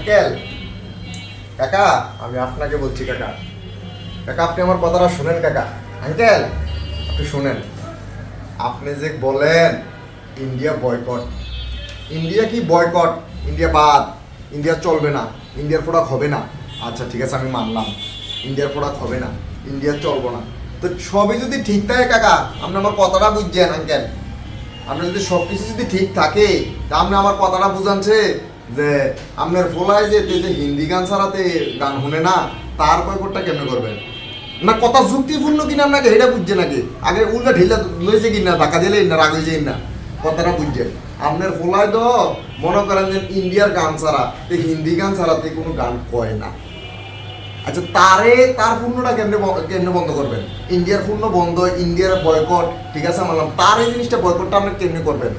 uncle কাকা আমি আপনাকে বলছি কাকা কাকা আপনি আমার কথাটা শুনেন কাকা আঙ্কেল আপনি শুনেন আপনি যে বলেন ইন্ডিয়া বয়কট ইন্ডিয়া কি বয়কট ইন্ডিয়া বাদ ইন্ডিয়া চলবে না ইন্ডিয়ার প্রোডাক্ট হবে না আচ্ছা ঠিক আছে আমি মানলাম ইন্ডিয়ার প্রোডাক্ট হবে না ইন্ডিয়া চলবো না তো সবই যদি ঠিক থাকে কাকা আপনি আমার কথাটা বুঝছেন আঙ্কেল আপনি যদি সব কিছু যদি ঠিক থাকে তা আপনি আমার কথাটা বুঝানছে যে আপনার ফোলায় যে হিন্দি গান ছাড়াতে গান শুনে না তার বয়কটটা কেমনে করবেন না কথা যুক্তিপূর্ণ কিনা আপনাকে এটা বুঝছে নাকি আগে উল্টা ঢিলা লইছে কিনা ধাক্কা দিলে না রাগ হয়েছে না কথাটা বুঝছেন আপনার ফোলায় তো মনে করেন যে ইন্ডিয়ার গান ছাড়া হিন্দি গান ছাড়াতে কোনো গান কয় না আচ্ছা তার পূর্ণটা কেমনে বন্ধ করবেন ইন্ডিয়ার পূর্ণ বন্ধ ইন্ডিয়ার বয়কট ঠিক আছে মানলাম তার এই জিনিসটা বয়কটটা আপনি কেমনে করবেন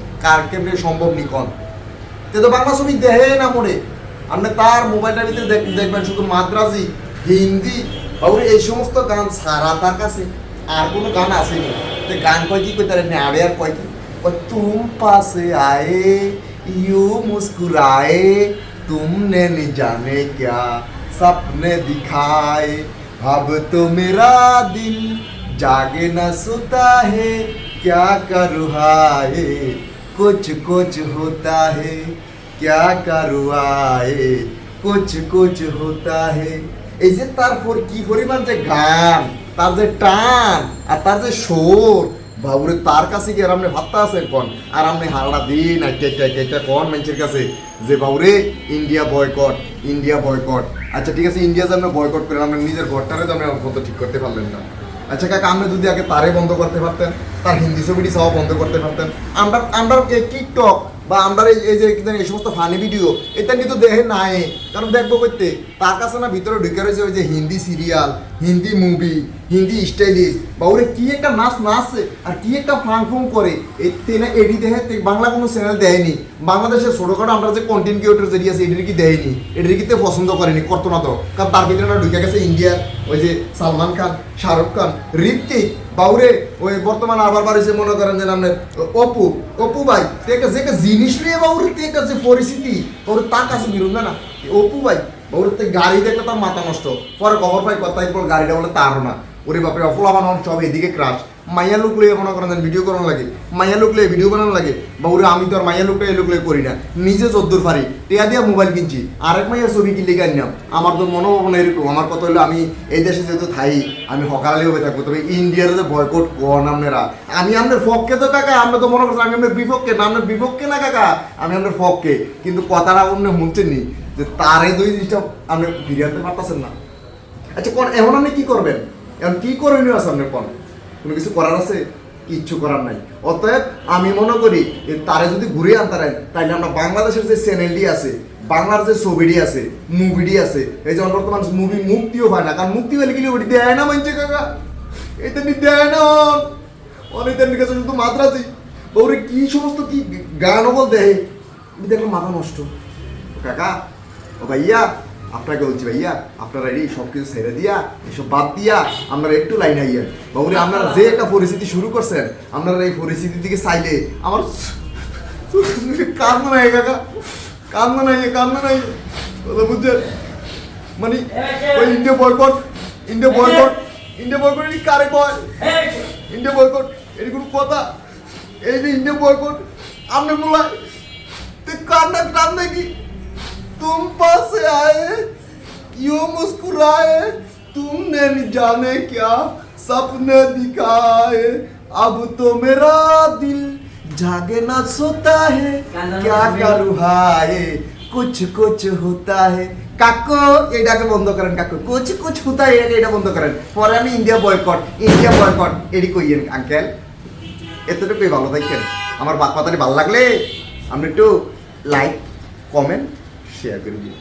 কেমনে সম্ভব নিকন তো বাংলা ছবি দেখে না মনে আপনি তার মোবাইলটার ভিতরে দেখবেন শুধু মাদ্রাজি হিন্দি বাবুরে এই সমস্ত গান ছাড়া তার কাছে আর কোনো গান আসেনি তো গান কয় কি কই তার আরে আর কয় কি তুম পাশে আয়ে ইউ মুস্কুরায়ে तुमने नहीं जाने क्या सपने दिखाए अब तो मेरा दिल जागे न सोता है क्या करूँ हाय कुछ कुछ होता है क्या करूँ आए कुछ कुछ होता है এই যে তারপর কি পরিমাণ যে গান তার যে টান আর তার যে সুর বাবুরে তার কাছে কি আর আপনি ভাবতে আছেন কোন আর আপনি হারাটা দিন একটা কোন মানুষের কাছে যে বাবুরে ইন্ডিয়া বয়কট আচ্ছা ঠিক আছে ইন্ডিয়া যে আপনি বয়কট করেন আপনার নিজের ঘরটারে তো আপনি কত ঠিক করতে পারলেন না আচ্ছা কাকা আপনি যদি আগে তারে বন্ধ করতে পারতেন তার হিন্দি ছবিটি সব বন্ধ করতে পারতেন আমরা টিকটক বা আমরা এই যে এই সমস্ত ফানি ভিডিও এটা কিন্তু দেখে নাই কারণ দেখবো করতে তার কাছে না ভিতরে ঢুকে রয়েছে ওই যে Hindi serial Hindi movie Hindi stylish বা ওরে কি একটা নাচে আর কি একটা ফাং করে এডি দেখে বাংলা কোনো চ্যানেল দেয়নি বাংলাদেশের ছোটোখাটো আমরা যে কন্টেন্ট ক্রিয়েটর যেটি আছে এটির কি দেয়নি এটির কি পছন্দ করেনি করতো না তো কারণ তার ভিতরে না ঢুকে গেছে ইন্ডিয়ার ওই যে সালমান খান শাহরুখ খান ঋত্বিক বাউরে ওই বর্তমান আবার বাড়িছে মনে করেন যে আপনার অপু ভাই যে জিনিস নিয়ে বাউরে যে পরিস্থিতি ওর তার কাছে বিরোধ না অপু ভাই বাউরে গাড়ি দেখলে তার মাথা নষ্ট পরে খবর পাই কথা পর গাড়িটা বলে তারও না ওরে বাপরে অফলাবান সব এদিকে ক্রাশ মাইয়া লোক লইয়ে মনে করেন ভিডিও করানো লাগে মাইয়া লোক লইয়ে ভিডিও বানানো লাগে বাউরে আমি তো আর মাইয়া লোকটা এই লোক লইয়ে করি না নিজে যদ্দুর পারি টিয়া দিয়া মোবাইল কিনছি আরেক মাইয়ার ছবি কিনলে গাইলাম আমার তো মনোভাবনা এরকম আমার কথা হলো আমি এই দেশে যেহেতু থাই আমি হকালে হয়ে থাকবো তবে ইন্ডিয়ার যে বয়কট করেন আপনারা আমি আপনার পক্ষে তো কাকা আমরা তো মনে করছেন আমি আপনার বিপক্ষে না আপনার বিপক্ষে না কাকা আমি আপনার পক্ষে কিন্তু কথাটা অন্য শুনছেন নি যে তার এই দুই জিনিসটা আপনি ফিরিয়ে আনতে পারতেছেন না আচ্ছা কোন এখন আপনি কি করবেন এখন কি করণীয় আছে আপনার কোন কোনো কিছু করার আছে কিচ্ছু করার নাই অতএব আমি মনে করি তারে যদি ঘুরে আনতারেন তাইলে আমরা বাংলাদেশের যে চ্যানেলটি আছে বাংলার যে ছবিটি আছে মুভিটি আছে এই যে বর্তমান মুভি মুক্তিও হয় না কারণ মুক্তি হলে কিন্তু ওটি দেয় না মানছে কাকা এটা নি দেয় না অনেকের কাছে শুধু মাদ্রাজি ওরে কি সমস্ত কি গান বল দেয় দেখলে মাথা নষ্ট কাকা ও ভাইয়া আপনাকে বলছি ভাইয়া আপনারা এই সব কিছু ছেড়ে দিয়া এসব বাদ দিয়া আপনারা একটু লাইন আইয়েন বাবুরে আপনারা যে একটা পরিস্থিতি শুরু করছেন আপনারা এই পরিস্থিতির দিকে চাইলে আমার কান্না নাই কাকা কান্না নাই কথা বুঝছেন মানে ওই ইন্ডিয়া বয়কট এটি কারে কয় ইন্ডিয়া বয়কট এটি কোনো কথা এই যে ইন্ডিয়া বয়কট আপনি বলায় তুই কান্না কি तुम पास आए यूं मुस्कुराए तुमने नहीं जाने क्या सपने दिखाए अब तो मेरा दिल जागे ना सोता है क्या करूँ हाय कुछ कुछ होता है কাকু এটাকে বন্ধ করেন কাকু কুছ হতা এটা বন্ধ করেন পরে আমি ইন্ডিয়া বয়কট এটি কইয়েন আঙ্কেল এতটুকুই ভালো থাকেন আমার বাক পাতারি ভালো লাগলে আপনি একটু লাইক কমেন্ট শেয়ার করে দিন